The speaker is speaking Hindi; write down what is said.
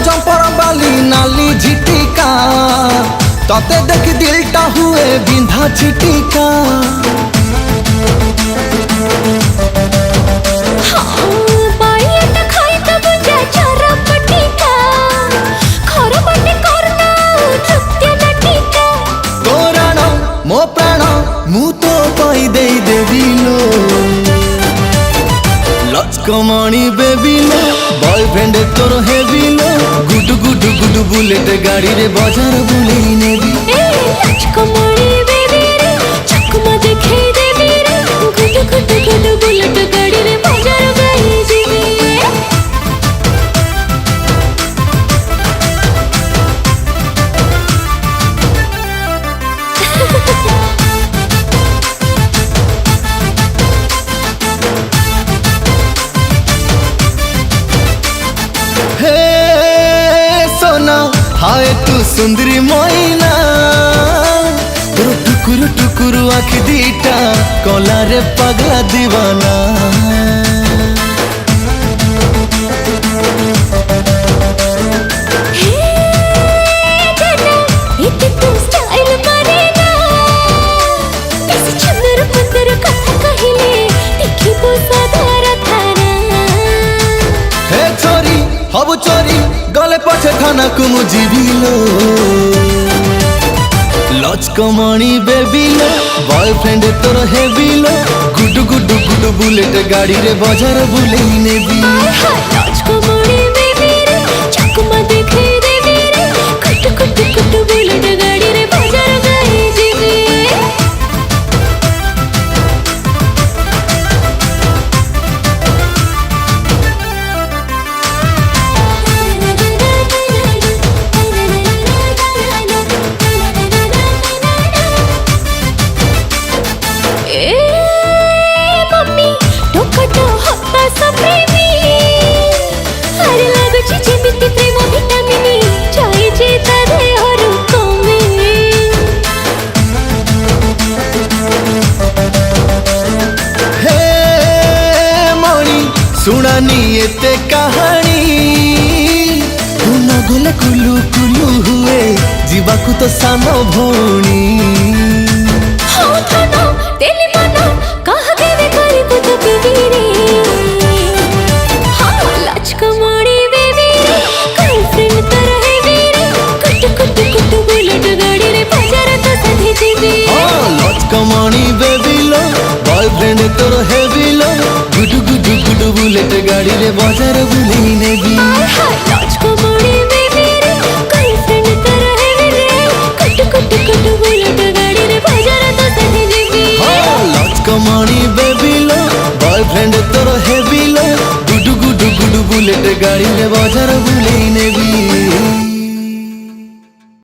जंपर बाली नाली झिटिका तते देख दिलटा हुए बिंधा छिटिका। मो प्राण मु तो पाई दे देविलो लचकमणी बेबिलो बॉयफ्रेंड तोर हेबिलो गुडु गुडु गुडु बुलेट गाड़ी रे बाजार बुलेई नेबी। लचकमणी बेबी रे चकमा देखे देबी रे गुडु गुडु गुडु बुलेट गाड़ी रे बाजार गई जीबी। हाय तू सुंदरी मोइना तोर टुकुरु टुकुरु आँख दीटा कला रे पगला दीवाना। हबु चोरी गले पछे थाना को मु जीविलो लचकमणी बेबिलो बॉयफ्रेंड तोर हेबिलो गुडु गुडु गुडु बुलेट गाड़ी रे बाजार बुलेई नेबी। लचकमणी बेबी रे चकमा देखे देबी रे गुडु गुडु गुडु बुलेट गाड़ी रे बाजार गई जीबी। सुनानी एते कहानी तू न गले कुलू कुलू हुए जीवाकू तो सानो भौणी। लचकमणी बेबी रे गर्लफ्रेंड तर हेबी रे कुट कुट कुट बुलेट गाड़ी रे बाजार तो सधे जीबी। लचकमणी बेबिलो बॉयफ्रेंड तोर हेबिलो गुडु गुडु गुडु बुलेट गाड़ी रे बाजार बुलेई नेबी। लचकमणी बेबी रे गर्लफ्रेंड तर हेबी रे कुट कुट कुट बुलेट गाड़ी रे बाजार तो सधे जीबी। लचकमणी बेबिलो बॉयफ्रेंड तोर हेबिलो गुडु गुडु गुडु बुलेट गाड़ी रे बाजार बुलेई नेबी।